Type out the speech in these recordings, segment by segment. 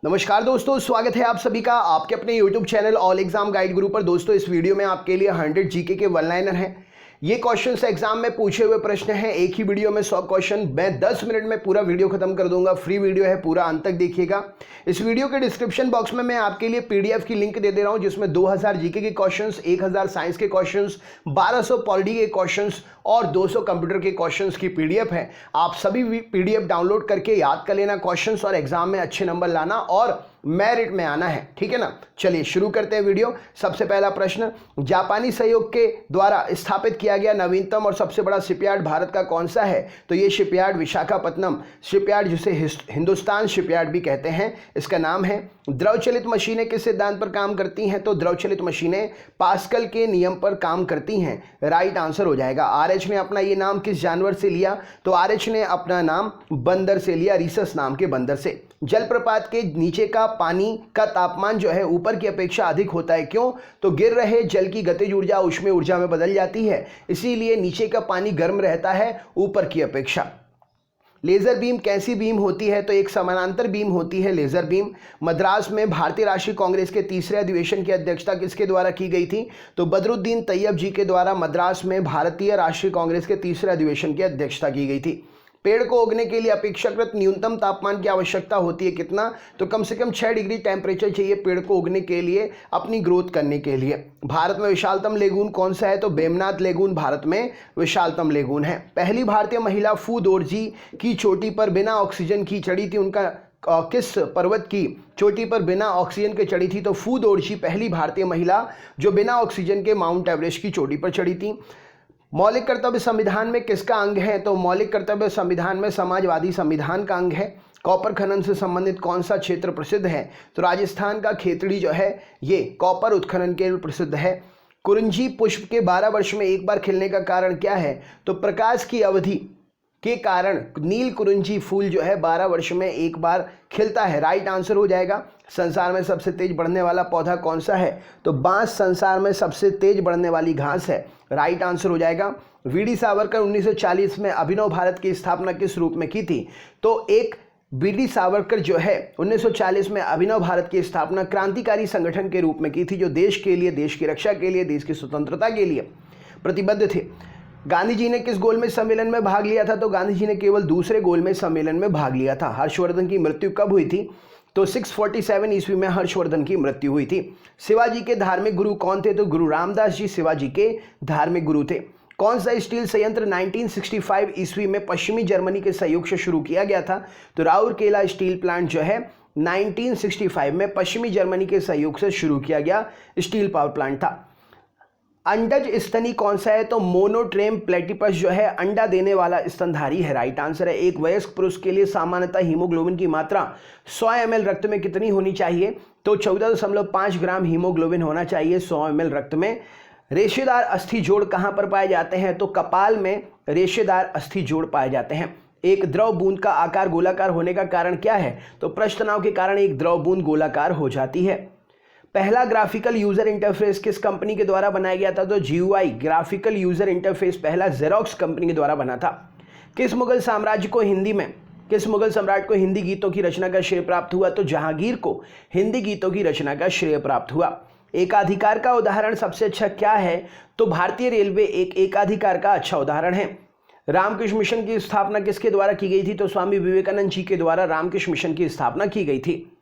नमस्कार दोस्तों, स्वागत है आप सभी का आपके अपने YouTube channel all exam guide गुरु पर। दोस्तों, इस वीडियो में आपके लिए 100 जीके के वन लाइनर हैं। ये क्वेश्चंस एग्जाम में पूछे हुए प्रश्न हैं। एक ही वीडियो में 100 क्वेश्चन, मैं 10 मिनट में पूरा वीडियो खत्म कर दूंगा। फ्री वीडियो है, पूरा अंत तक देखिएगा। इस वीडियो के डिस्क्रिप्शन बॉक्स में मैं आपके लिए PDF की लिंक दे रहा हूं, जिसमें 2000 जीके के क्वेश्चंस, 1000 साइंस के क्वेश्चंस, 1200 पॉलिटी के क्वेश्चंस और 200 कंप्यूटर के क्वेश्चंस की PDF है। आप सभी PDF डाउनलोड करके याद कर लेना क्वेश्चंस और एग्जाम में अच्छे नंबर लाना और मेरिट में आना है, ठीक है ना। चलिए शुरू करते हैं वीडियो। सबसे पहला प्रश्न, जापानी सहयोग के द्वारा स्थापित किया गया नवीनतम और सबसे बड़ा शिपयार्ड भारत का कौन सा है? तो ये शिपयार्ड विशाखापत्तनम शिपयार्ड, जिसे हिंदुस्तान शिपयार्ड भी कहते हैं, इसका नाम है। द्रव चलित मशीनें किस सिद्धांत पर काम करती हैं? तो द्रव चलित मशीनें पास्कल के नियम पर काम करती हैं। राइट आंसर हो जाएगा। RH ने अपना ये नाम किस जानवर से लिया? तो RH ने अपना नाम बंदर से लिया, रीसस नाम के बंदर से। जलप्रपात के नीचे का पानी का तापमान जो है ऊपर की अपेक्षा अधिक होता है, क्यों? तो गिर रहे जल की गतिज ऊर्जा ऊष्मीय ऊर्जा में बदल जाती है, इसीलिए नीचे का पानी गर्म रहता है ऊपर की अपेक्षा। लेजर बीम कैसी बीम होती है? तो एक समानांतर बीम होती है लेजर बीम। मद्रास में भारतीय राष्ट्रीय कांग्रेस के तीसरे अधिवेशन की अध्यक्षता किसके द्वारा की गई थी? तो बदरुद्दीन तैयब जी के द्वारा मद्रास में भारतीय राष्ट्रीय कांग्रेस के तीसरे अधिवेशन की अध्यक्षता की गई थी। पेड़ को उगने के लिए अपेक्षाकृत न्यूनतम तापमान की आवश्यकता होती है, कितना? तो कम से कम 6 डिग्री टेम्परेचर चाहिए पेड़ को उगने के लिए, अपनी ग्रोथ करने के लिए। भारत में विशालतम लेगून कौन सा है? तो बेमनाथ लेगून भारत में विशालतम लेगून है। पहली भारतीय महिला फू दोरजी की चोटी पर बिना ऑक्सीजन की चढ़ी थी, उनका किस पर्वत की चोटी पर बिना ऑक्सीजन के चढ़ी थी? तो फू दोरजी पहली भारतीय महिला जो बिना ऑक्सीजन के माउंट एवरेस्ट की चोटी पर चढ़ी थी। मौलिक कर्तव्य संविधान में किसका अंग है? तो मौलिक कर्तव्य संविधान में समाजवादी संविधान का अंग है। कॉपर खनन से संबंधित कौन सा क्षेत्र प्रसिद्ध है? तो राजस्थान का खेतड़ी जो है ये कॉपर उत्खनन के लिए प्रसिद्ध है। कुरिंजी पुष्प के 12 वर्ष में एक बार खिलने का कारण क्या है? तो प्रकाश की अवधि के कारण नील कुरिंजी फूल जो है 12 वर्ष में एक बार खिलता है। राइट आंसर हो जाएगा। संसार में सबसे तेज बढ़ने वाला पौधा कौन सा है? तो बांस संसार में सबसे तेज बढ़ने वाली घास है। राइट आंसर हो जाएगा। वीडी सावरकर 1940 में अभिनव भारत की स्थापना किस रूप में की थी? तो एक वीडी सावरकर जो है 1940 में अभिनव भारत की स्थापना क्रांतिकारी संगठन के रूप में की थी, जो देश के लिए, देश की रक्षा के लिए, देश की स्वतंत्रता के लिए प्रतिबद्ध थे। गांधी जी ने किस गोलमेज सम्मेलन में भाग लिया था? तो गांधी जी ने केवल दूसरे गोलमेज सम्मेलन में भाग लिया था। हर्षवर्धन की मृत्यु कब हुई थी? तो 647 ईस्वी में हर्षवर्धन की मृत्यु हुई थी। शिवाजी के धार्मिक गुरु कौन थे? तो गुरु रामदास जी शिवाजी के धार्मिक गुरु थे। कौन सा स्टील संयंत्र 1965 ईस्वी में पश्चिमी जर्मनी के सहयोग से शुरू किया गया था? तो राउरकेला स्टील प्लांट जो है 1965 में पश्चिमी जर्मनी के सहयोग से शुरू किया गया स्टील पावर प्लांट था। अंडज स्तनी कौन सा है? तो मोनोट्रेम प्लेटिपस जो है अंडा देने वाला स्तनधारी है। राइट आंसर है। एक वयस्क पुरुष के लिए सामान्यतः हीमोग्लोबिन की मात्रा 100 ml रक्त में कितनी होनी चाहिए? तो 14.5 ग्राम हीमोग्लोबिन होना चाहिए 100 ml रक्त में। रेशेदार अस्थि जोड़ कहां पर पाए जाते हैं? तो कपाल में रेशेदार अस्थि जोड़ पाए जाते हैं। एक द्रव बूंद का आकार गोलाकार होने का कारण क्या है? तो पृष्ठ तनाव के कारण एक द्रव बूंद गोलाकार हो जाती है। पहला ग्राफिकल यूजर इंटरफेस किस कंपनी के द्वारा बनाया गया था? तो GUI ग्राफिकल यूजर इंटरफेस पहला जेरोक्स कंपनी के द्वारा बना था। किस मुगल सम्राट को हिंदी गीतों की रचना का श्रेय प्राप्त हुआ? तो जहांगीर को हिंदी गीतों की रचना का श्रेय प्राप्त हुआ। एकाधिकार का उदाहरण सबसे अच्छा क्या है? तो भारतीय रेलवे एक एकाधिकार का अच्छा उदाहरण है। रामकृष्ण मिशन की स्थापना किसके द्वारा की गई थी? तो स्वामी विवेकानंद जी के द्वारा रामकृष्ण मिशन की स्थापना की गई थी।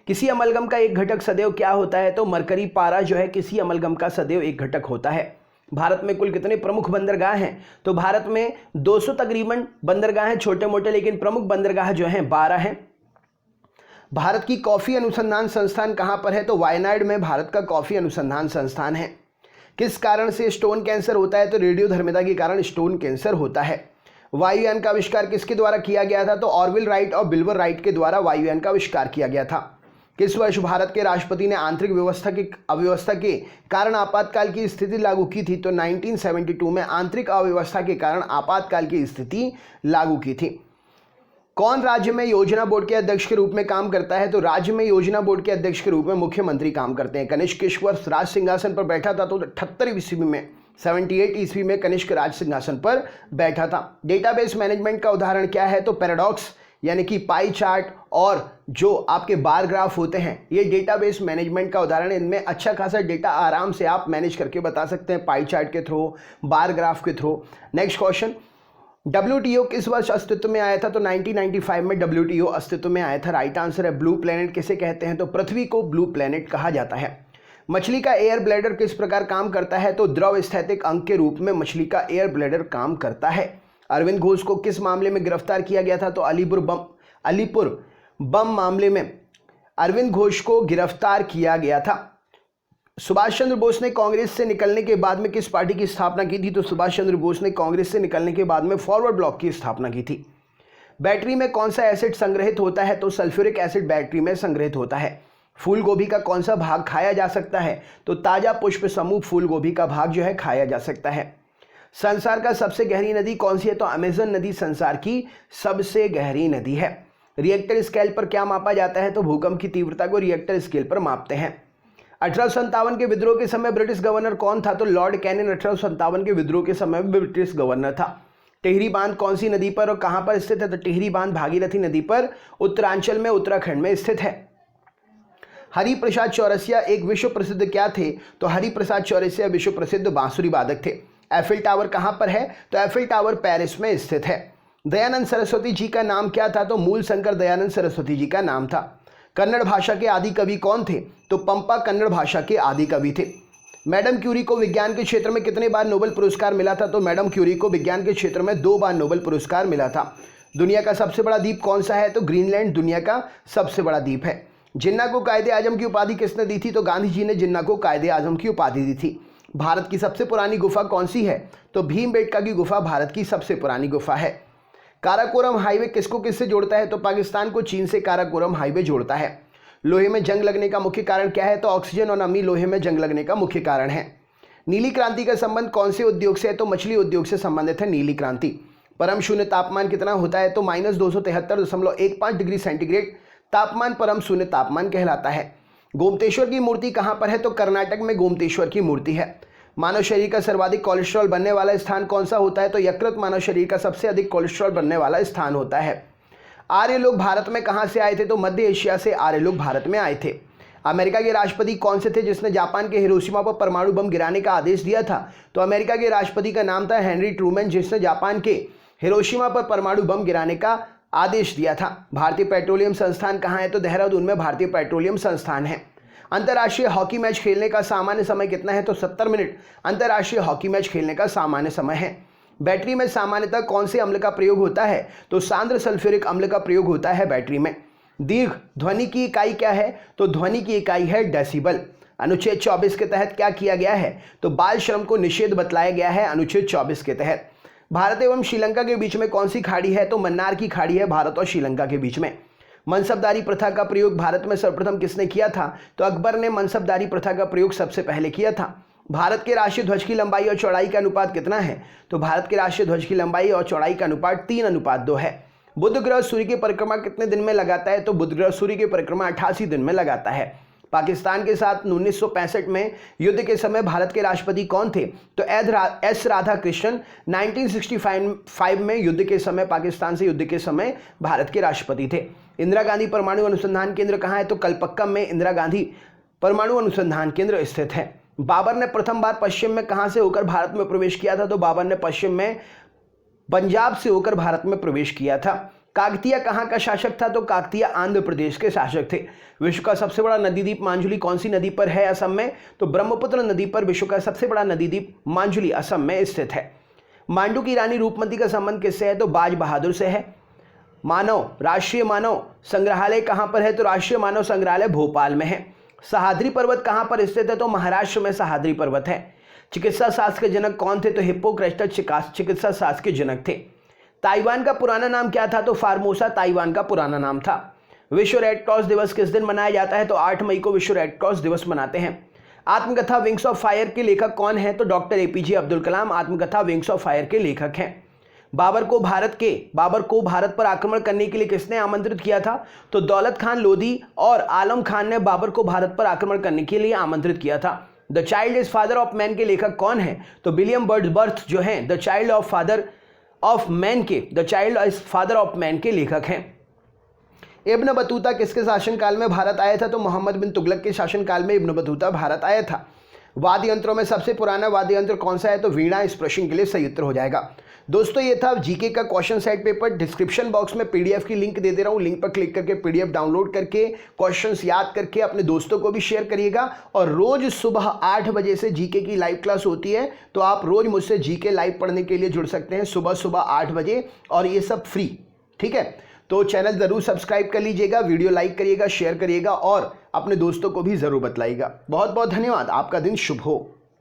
किसी अमलगम का एक घटक सदैव क्या होता है? तो मरकरी पारा जो है किसी अमलगम का सदैव एक घटक होता है। भारत में कुल कितने प्रमुख बंदरगाह हैं? तो भारत में 200 तकरीबन बंदरगाह हैं, छोटे मोटे, लेकिन प्रमुख बंदरगाह जो हैं 12 हैं। भारत की कॉफी अनुसंधान संस्थान कहां पर है? तो वायनाड में भारत का कॉफी अनुसंधान संस्थान है। किस कारण से स्टोन कैंसर होता है? तो रेडियोधर्मिता के कारण स्टोन कैंसर होता है। वायुयान का आविष्कार किसके द्वारा किया गया था? तो ऑरविल राइट और बिल्बर राइट के द्वारा वायुयान का आविष्कार किया गया था। किस वर्ष भारत के राष्ट्रपति ने आंतरिक अव्यवस्था के कारण आपातकाल की स्थिति लागू की थी? तो 1972 में आंतरिक अव्यवस्था के कारण आपातकाल की स्थिति लागू की थी। कौन राज्य में योजना बोर्ड के अध्यक्ष के रूप में काम करता है? तो राज्य में योजना बोर्ड के अध्यक्ष के रूप में मुख्यमंत्री काम करते हैं। कनिष्क किस वर्ष राज सिंहासन पर बैठा था? तो 78 ईस्वी में 78 ईस्वी में कनिष्क राज सिंहासन पर बैठा था। डेटाबेस मैनेजमेंट का उदाहरण क्या है? तो पैराडॉक्स यानी कि पाई चार्ट और जो आपके बार ग्राफ होते हैं, ये डेटाबेस मैनेजमेंट का उदाहरण है। इनमें अच्छा खासा डेटा आराम से आप मैनेज करके बता सकते हैं पाई चार्ट के थ्रू, बार ग्राफ के थ्रू। नेक्स्ट क्वेश्चन, WTO किस वर्ष अस्तित्व में आया था? तो 1995 में WTO अस्तित्व में आया था। राइट आंसर है। ब्लू प्लेनेट किसे कहते हैं? तो पृथ्वी को ब्लू प्लेनेट कहा जाता है। मछली का एयर ब्लैडर किस प्रकार काम करता है? तो द्रव स्थैतिक अंग के रूप में मछली का एयर ब्लैडर काम करता है। अरविंद घोष को किस मामले में गिरफ्तार किया गया था? तो अलीपुर बम मामले में अरविंद घोष को गिरफ्तार किया गया था। सुभाष चंद्र बोस ने कांग्रेस से निकलने के बाद में किस पार्टी की स्थापना की थी? तो सुभाष चंद्र बोस ने कांग्रेस से निकलने के बाद में फॉरवर्ड ब्लॉक की स्थापना की थी। बैटरी में कौन सा एसिड संग्रहित होता है? तो सल्फ्यूरिक एसिड बैटरी में संग्रहित होता है। फूल गोभी का कौन सा भाग खाया जा सकता है? तो ताजा पुष्प समूह फूल गोभी का भाग जो है खाया जा सकता है। संसार का सबसे गहरी नदी कौन सी है? तो अमेजन नदी संसार की सबसे गहरी नदी है। रिएक्टर स्केल पर क्या मापा जाता है? तो भूकंप की तीव्रता को रिएक्टर स्केल पर मापते हैं। 1857 के विद्रोह के समय ब्रिटिश गवर्नर कौन था? तो लॉर्ड कैनिंग 1857 के विद्रोह के समय में ब्रिटिश गवर्नर था। टिहरी बांध कौन सी नदी पर और कहां पर स्थित है? तो टिहरी बांध भागीरथी नदी पर उत्तरांचल में उत्तराखंड में स्थित है। हरिप्रसाद चौरसिया एक विश्व प्रसिद्ध क्या थे? तो हरिप्रसाद चौरसिया विश्व प्रसिद्ध बांसुरी वादक थे। एफिल टावर कहां पर है? तो एफिल टावर पेरिस में स्थित है। दयानंद सरस्वती जी का नाम क्या था? तो मूल शंकर दयानंद सरस्वती जी का नाम था। कन्नड़ भाषा के आदि कवि कौन थे? तो पंपा कन्नड़ भाषा के आदि कवि थे। मैडम क्यूरी को विज्ञान के क्षेत्र में कितने बार नोबेल पुरस्कार मिला था? तो मैडम क्यूरी को विज्ञान के क्षेत्र में 2 बार नोबेल पुरस्कार मिला था। दुनिया का सबसे बड़ा द्वीप कौन सा है? तो ग्रीनलैंड दुनिया का सबसे बड़ा द्वीप है। जिन्ना को कायदे आजम की उपाधि किसने दी थी? तो गांधी जी ने जिन्ना को कायदे आजम की उपाधि दी थी। भारत की सबसे पुरानी गुफा कौन सी है? तो भीमबेटका की गुफा भारत की सबसे पुरानी गुफा है। काराकोरम हाईवे किसको किससे जोड़ता है? तो पाकिस्तान को चीन से काराकोरम हाईवे जोड़ता है। लोहे में जंग लगने का मुख्य कारण क्या है? तो ऑक्सीजन और नमी लोहे में जंग लगने का मुख्य कारण है। नीली क्रांति का संबंध कौन से उद्योग से है? तो मछली उद्योग से संबंधित है नीली क्रांति। परम शून्य तापमान कितना होता है? तो -273.15 डिग्री सेंटीग्रेड तापमान परम शून्य तापमान कहलाता है। गोमतेश्वर की मूर्ति कहां पर है? तो कर्नाटक में गोमतेश्वर की मूर्ति है। मानव शरीर का सर्वाधिक कोलेस्ट्रॉल बनने वाला स्थान कौन सा होता है? तो यकृत मानव शरीर का सबसे अधिक कोलेस्ट्रॉल बनने वाला स्थान होता है। आर्य लोग भारत में कहां से आए थे? तो मध्य एशिया से आर्य लोग भारत में आए थे। अमेरिका के राष्ट्रपति कौन से थे जिसने जापान के हिरोशिमा पर परमाणु बम गिराने का आदेश दिया था? तो अमेरिका के राष्ट्रपति का नाम था हेनरी ट्रूमैन, जिसने जापान के हिरोशिमा पर परमाणु बम गिराने का आदेश दिया था। भारतीय पेट्रोलियम संस्थान कहाँ है? तो देहरादून में भारतीय पेट्रोलियम संस्थान है। अंतर्राष्ट्रीय हॉकी मैच खेलने का सामान्य समय कितना है? तो 70 मिनट अंतर्राष्ट्रीय हॉकी मैच खेलने का सामान्य समय है। बैटरी में सामान्यतः कौन से अम्ल का प्रयोग होता है? तो सांद्र सल्फ्यूरिक अम्ल का प्रयोग होता है बैटरी में। दीर्घ ध्वनि की इकाई क्या है? तो ध्वनि की इकाई है डेसिबल। अनुच्छेद 24 के तहत क्या किया गया है? तो बाल श्रम को निषेध बतलाया गया है अनुच्छेद 24 के तहत। भारत एवं श्रीलंका के बीच में कौन सी खाड़ी है? तो मन्नार की खाड़ी है भारत और श्रीलंका के बीच में। मनसबदारी प्रथा का प्रयोग भारत में सर्वप्रथम किसने किया था? तो अकबर ने मनसबदारी प्रथा का प्रयोग सबसे पहले किया था। भारत के राष्ट्रीय ध्वज की लंबाई और चौड़ाई का अनुपात कितना है? तो भारत के राष्ट्रीय ध्वज की लंबाई और चौड़ाई का अनुपात 3:2 है। बुध ग्रह सूर्य की परिक्रमा कितने दिन में लगाता है? तो बुध ग्रह सूर्य की परिक्रमा 88 दिन में लगाता है। पाकिस्तान के साथ 1965 में युद्ध के समय भारत के राष्ट्रपति कौन थे? तो एस राधाकृष्णन 1965 में युद्ध के समय पाकिस्तान से युद्ध के समय भारत के राष्ट्रपति थे। इंदिरा गांधी परमाणु अनुसंधान केंद्र कहाँ है? तो कलपक्कम में इंदिरा गांधी परमाणु अनुसंधान केंद्र स्थित है। बाबर ने प्रथम बार पश्चिम में कहां से होकर भारत में प्रवेश किया था? तो बाबर ने पश्चिम में पंजाब से होकर भारत में प्रवेश किया था। काकतीय कहां का शासक था? तो काकतीय आंध्र प्रदेश के शासक थे। विश्व का सबसे बड़ा नदी द्वीप मांजुली कौन सी नदी पर है? असम में। तो ब्रह्मपुत्र नदी पर विश्व का सबसे बड़ा नदी द्वीप मांजुली असम में स्थित है। मांडू की रानी रूपमती का संबंध किससे है? तो बाज बहादुर से है। राष्ट्रीय मानव संग्रहालय कहां पर है? तो राष्ट्रीय मानव संग्रहालय भोपाल में है। सह्याद्री पर्वत कहां पर स्थित है? तो महाराष्ट्र में सह्याद्री पर्वत है। चिकित्सा शास्त्र के जनक कौन थे? तो हिप्पोक्रेटस चिकित्सा शास्त्र के जनक थे। ताइवान का पुराना नाम क्या था? तो फार्मोसा ताइवान का पुराना नाम था। विश्व रेड क्रॉस दिवस किस दिन मनाया जाता है? तो 8 मई को विश्व रेड क्रॉस दिवस मनाते हैं। आत्मकथा विंग्स ऑफ फायर के लेखक कौन है? तो डॉक्टर एपीजे अब्दुल कलाम आत्मकथा विंग्स ऑफ फायर के लेखक हैं। बाबर को भारत पर आक्रमण करने के लिए किसने आमंत्रित किया था? तो दौलत खान लोधी और आलम खान ने बाबर को भारत पर आक्रमण करने के लिए आमंत्रित किया था। The child is father of man के लेखक कौन है? तो विलियम वर्ड्सवर्थ जो हैं the child is father of man के लेखक हैं। इब्न बतूता किसके शासनकाल में भारत आया था? तो मोहम्मद बिन तुगलक के शासनकाल में इब्न बतूता भारत आया था। वाद्य यंत्रों में सबसे पुराना वाद्य यंत्र कौन सा है? तो वीणा इस प्रश्न के लिए सही उत्तर हो जाएगा। दोस्तों ये था जीके का question set paper. Description box में पीडीएफ की लिंक दे दे रहा हूँ, लिंक पर क्लिक करके पीडीएफ डाउनलोड करके क्वेश्चंस याद करके अपने दोस्तों को भी शेयर करिएगा। और रोज सुबह 8 बजे से जीके की लाइव क्लास होती है, तो आप रोज मुझसे जीके लाइव पढ़ने के लिए जुड़ सकते हैं सुबह सुबह 8 बजे, और ये सब फ्री। ठीक है, तो चैनल जरूर सब्सक्राइब कर लीजिएगा, वीडियो लाइक करिएगा, शेयर करिएगा और अपने दोस्तों को भी जरूर बतलाइएगा। बहुत बहुत धन्यवाद, आपका दिन शुभ हो।